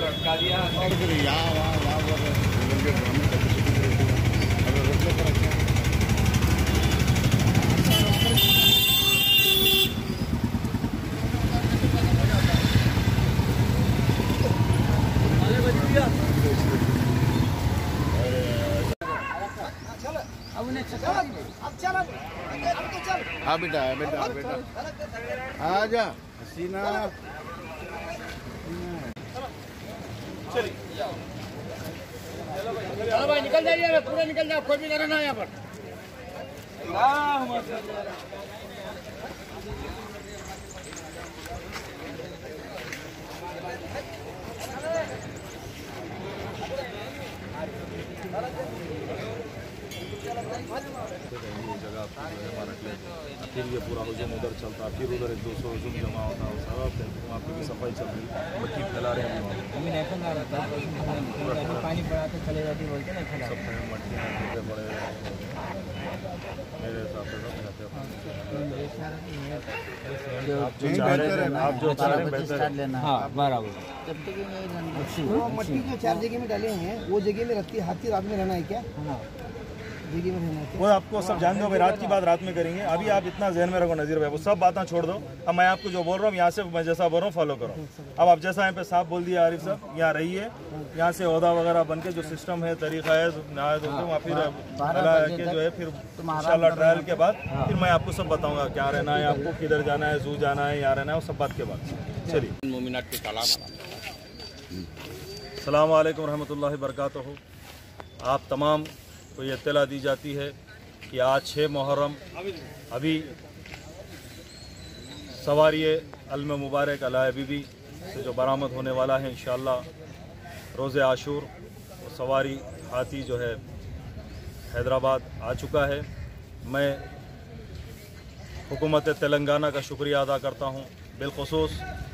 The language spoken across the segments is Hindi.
पर अटका दिया और फिर यहाँ हाँ बेटा बेटा बेटा आ जा हसीना। चलो भाई निकल जाइए, पूरा निकल जाओ, कोई भी करना ना यहाँ पर। जगह हमारा फिर ये पूरा हुजूम उधर चलता, फिर उधर 100-200 हुजूम जमा होता है, सारा वहाँ पे भी सफाई चल रही, मट्टी फैला रहे हैं पानी पड़ा तो चले जाती बोलते ना, सब मट्टी पड़े मेरे हिसाब से आप जो चाह रहे हैं बेहतर। हाँ बराबर, वो मट्टी जो 4 जगह में डाले हैं वो जगह में रखती हाथी रात में रहना है क्या? हाँ जगह में रहना है। वो आपको सब जान दो भाई, रात की बात रात में करेंगे। अभी आप इतना जहन में रखो नज़ीर भाई, वो सब बातें छोड़ दो। अब मैं आपको जो बोल रहा हूँ यहाँ से मैं जैसा बोल रहा हूँ फॉलो करो। अब आप जैसा यहाँ पे साफ बोल दिया आरिफ साहब, यहाँ रहिए, यहाँ से ओहदा वगैरह बन के जो सिस्टम है तरीका है नहाए धो के वहाँ फिर के जो है फिर इंशाल्लाह ट्रायल के बाद फिर मैं आपको सब बताऊँगा क्या रहना है, आपको किधर जाना है, जू जाना है, यहाँ रहना है, वो सब बात के बाद। चलिए, अस्सलाम वालेकुम रहमतुल्लाहि बरकातहू। आप तमाम को ये इत्तला दी जाती है कि आज 6 मुहर्रम अभी सवारी अल्म मुबारक अला बीबी से जो बरामद होने वाला है इंशाअल्लाह रोज़े आशूर, वो सवारी हाथी जो है हैदराबाद आ चुका है। मैं हुकूमत तेलंगाना का शुक्रिया अदा करता हूँ, बिलखुसूस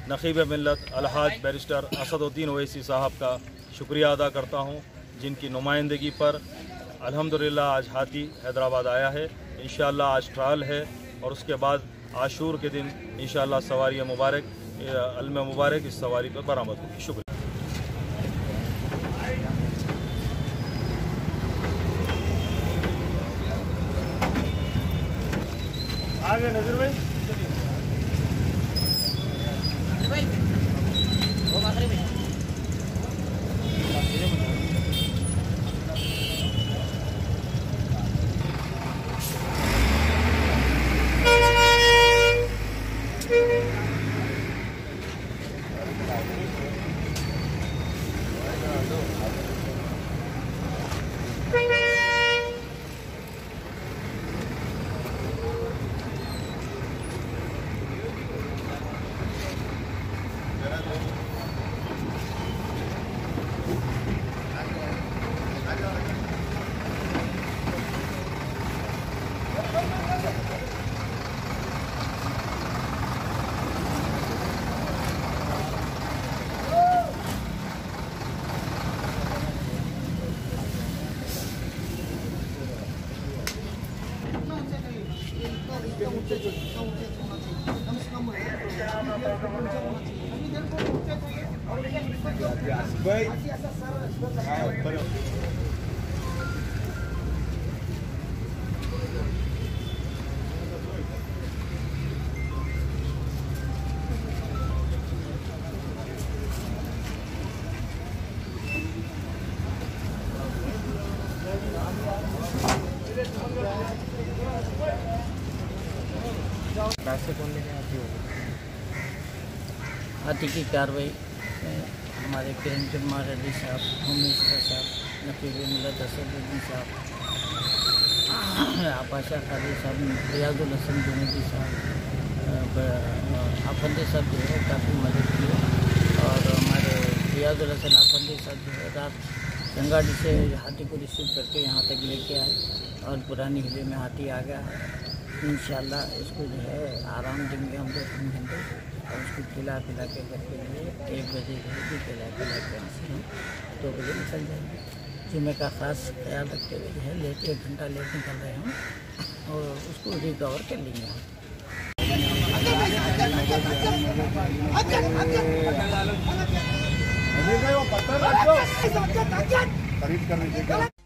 नक़ीब मिल्लत अलहाज बैरिस्टर असदुद्दीन ओवैसी साहब का शुक्रिया अदा करता हूँ, जिनकी नुमाइंदगी पर अल्हम्दुलिल्लाह आज हाथी हैदराबाद आया है। इंशाअल्लाह आज ट्रायल है और उसके बाद आशूर के दिन इंशाअल्लाह सवारी मुबारक अल्म मुबारक इस सवारी पर बरामद होगी। शुक्रिया। आगे नजर भाई हाथी की कार्रवाई हमारे किरण कुमार रेड्डी साहब, होम मिनिस्टर साहब, नकीब मिल्लत असदुद्दीन साहब, आपाशा खादी साहब, रियाजुल हसन जुनैदी साहब, आफंदी साहब जो है काफ़ी मदद की और हमारे रियाजुल हसन आफंदी साहब जो है रात गंगाडी से हाथी को रिसीव करके यहाँ तक लेके आए और पुरानी हिले में हाथी आ गया है। इंशाल्लाह इसको जो है आराम देंगे हम 2-3 घंटे और उसको खिला पिला के घर के लिए 1 बजे रहेगी, खिला पिला के हम 2 बजे निकल जाएंगे। जुम्मे का ख़ास ख्याल रखते हुए जो है लेट 1 घंटा लेट निकल रहे हम और उसको रिकवर कर लेंगे हम। वो पत्थर रख दो, खरीद कर लीजिए।